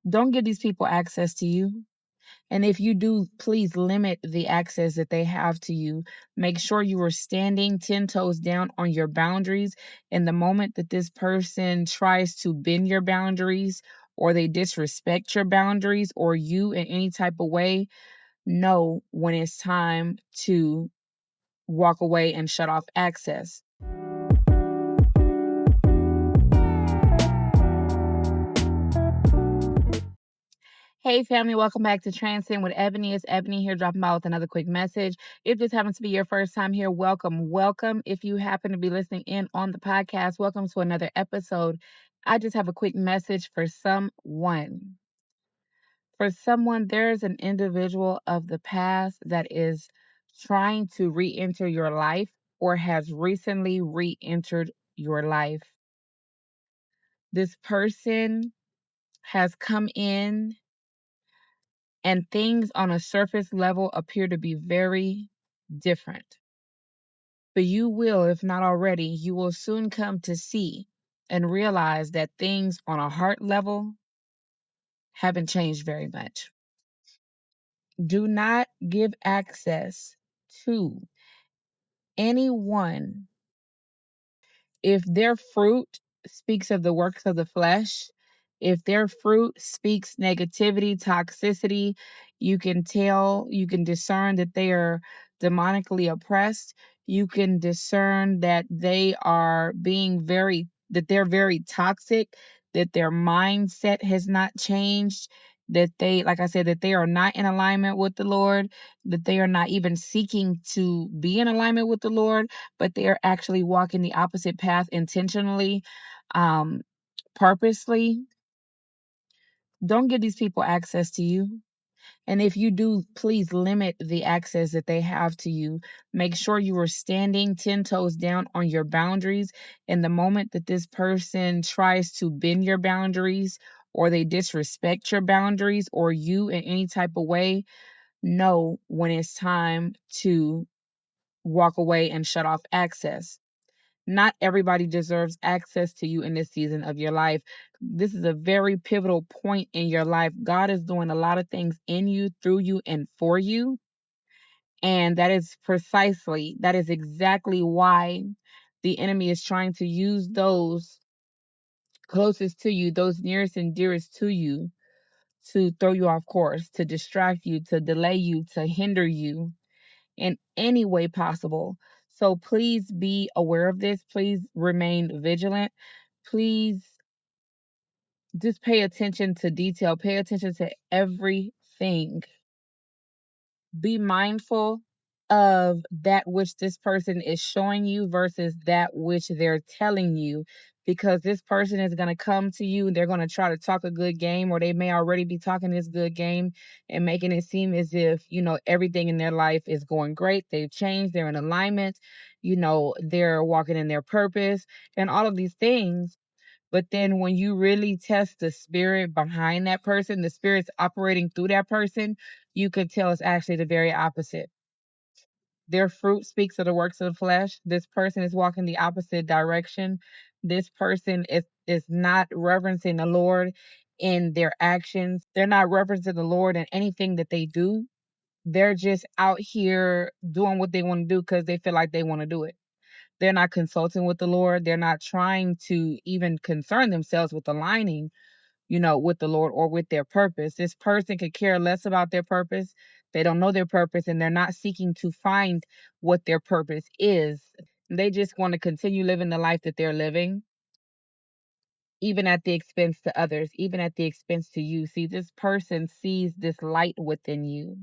Don't give these people access to you. And if you do, please limit the access that they have to you. Make sure you are standing 10 toes down on your boundaries. And the moment that this person tries to bend your boundaries or they disrespect your boundaries or you in any type of way, know when it's time to walk away and shut off access. Hey family, welcome back to Transcend with Ebony. It's Ebony here dropping by with another quick message. If this happens to be your first time here, welcome, welcome. If you happen to be listening in on the podcast, welcome to another episode. I just have a quick message for someone. For someone, there is an individual of the past that is trying to re-enter your life or has recently re-entered your life. This person has come in and things on a surface level appear to be very different. But you will, if not already, you will soon come to see and realize that things on a heart level haven't changed very much. Do not give access to anyone if their fruit speaks of the works of the flesh, if their fruit speaks negativity, toxicity, you can tell, you can discern that they are demonically oppressed. You can discern that they are that they're very toxic, that their mindset has not changed, that they, like I said, that they are not in alignment with the Lord, that they are not even seeking to be in alignment with the Lord, but they are actually walking the opposite path intentionally, um, purposely. Don't give these people access to you. And if you do, please limit the access that they have to you. Make sure you are standing 10 toes down on your boundaries. And the moment that this person tries to bend your boundaries or they disrespect your boundaries or you in any type of way, know when it's time to walk away and shut off access. Not everybody deserves access to you in this season of your life. This is a very pivotal point in your life. God is doing a lot of things in you, through you, and for you. And that is exactly why the enemy is trying to use those closest to you, those nearest and dearest to you, to throw you off course, to distract you, to delay you, to hinder you in any way possible. So please be aware of this. Please remain vigilant. Please just pay attention to detail. Pay attention to everything. Be mindful of that which this person is showing you versus that which they're telling you, because this person is going to come to you and they're going to try to talk a good game, or they may already be talking this good game and making it seem as if, everything in their life is going great. They've changed, they're in alignment, they're walking in their purpose and all of these things. But then when you really test the spirit behind that person, the spirit's operating through that person, you could tell it's actually the very opposite. Their fruit speaks of the works of the flesh. This person is walking the opposite direction. This person is not reverencing the Lord in their actions. They're not reverencing the Lord in anything that they do. They're just out here doing what they want to do because they feel like they want to do it. They're not consulting with the Lord. They're not trying to even concern themselves with aligning, with the Lord or with their purpose. This person could care less about their purpose. They don't know their purpose and they're not seeking to find what their purpose is. They just want to continue living the life that they're living, even at the expense to others, even at the expense to you. See, this person sees this light within you.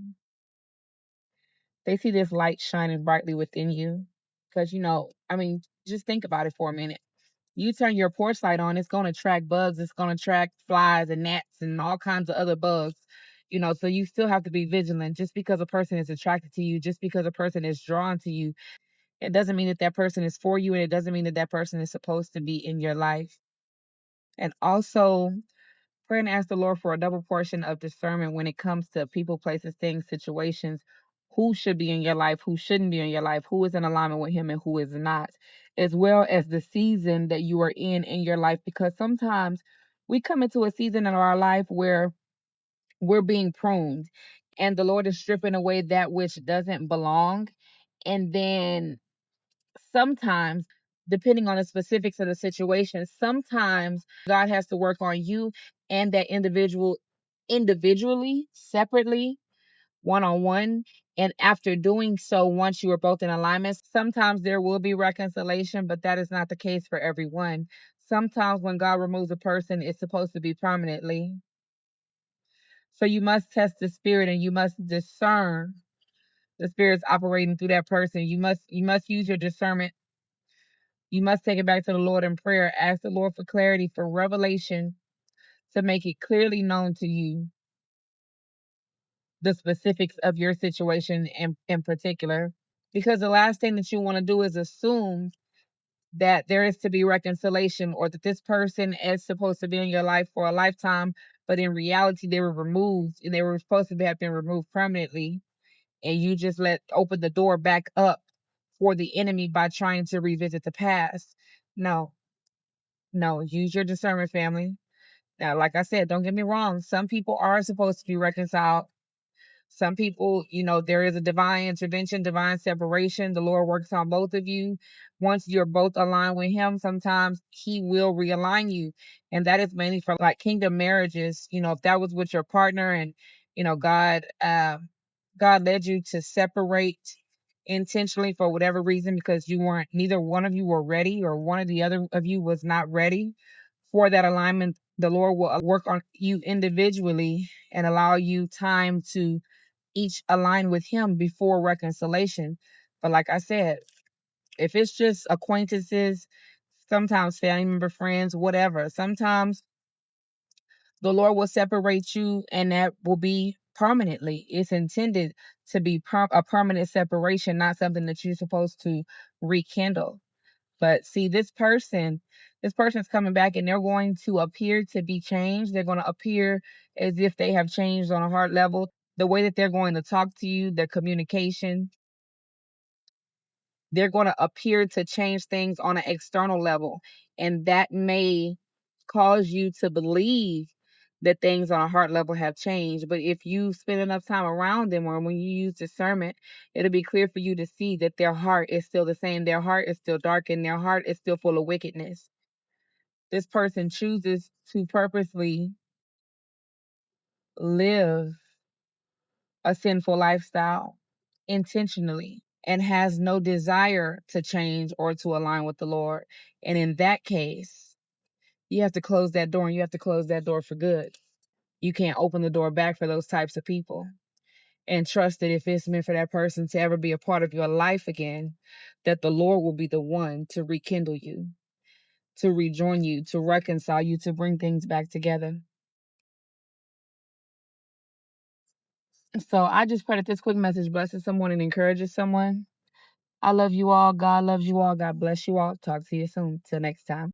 They see this light shining brightly within you. Because, just think about it for a minute. You turn your porch light on, it's going to attract bugs, it's going to attract flies and gnats and all kinds of other bugs. So you still have to be vigilant. Just because a person is attracted to you, just because a person is drawn to you, it doesn't mean that that person is for you, and it doesn't mean that that person is supposed to be in your life. And also, pray and ask the Lord for a double portion of discernment when it comes to people, places, things, situations. Who should be in your life, who shouldn't be in your life, who is in alignment with Him and who is not, as well as the season that you are in your life. Because sometimes we come into a season in our life where we're being pruned, and the Lord is stripping away that which doesn't belong. And then sometimes, depending on the specifics of the situation, sometimes God has to work on you and that individual individually, separately, one on one. And after doing so, once you are both in alignment, sometimes there will be reconciliation, but that is not the case for everyone. Sometimes when God removes a person, it's supposed to be permanently. So you must test the spirit and you must discern the spirits operating through that person. You must use your discernment. You must take it back to the Lord in prayer. Ask the Lord for clarity, for revelation, to make it clearly known to you the specifics of your situation in particular. Because the last thing that you want to do is assume that there is to be reconciliation or that this person is supposed to be in your life for a lifetime, but in reality they were removed and they were supposed to have been removed permanently, and you just open the door back up for the enemy by trying to revisit the past. No, no, use your discernment, family. Now, like I said, don't get me wrong, some people are supposed to be reconciled. Some people, there is a divine intervention, divine separation. The Lord works on both of you. Once you're both aligned with Him, sometimes He will realign you. And that is mainly for like kingdom marriages. If that was with your partner and, God led you to separate intentionally for whatever reason because neither one of you were ready or one of the other of you was not ready for that alignment. The Lord will work on you individually and allow you time to each align with Him before reconciliation. But like I said, if it's just acquaintances, sometimes family member, friends, whatever, sometimes the Lord will separate you and that will be permanently. It's intended to be a permanent separation, not something that you're supposed to rekindle. But see, this person's coming back and they're going to appear to be changed. They're going to appear as if they have changed on a heart level. The way that they're going to talk to you, their communication, they're going to appear to change things on an external level. And that may cause you to believe that things on a heart level have changed. But if you spend enough time around them or when you use discernment, it'll be clear for you to see that their heart is still the same. Their heart is still dark and their heart is still full of wickedness. This person chooses to purposely live a sinful lifestyle intentionally and has no desire to change or to align with the Lord. And in that case, you have to close that door and you have to close that door for good. You can't open the door back for those types of people. And trust that if it's meant for that person to ever be a part of your life again, that the Lord will be the one to rekindle you, to rejoin you, to reconcile you, to bring things back together. So I just pray that this quick message blesses someone and encourages someone. I love you all. God loves you all. God bless you all. Talk to you soon. Till next time.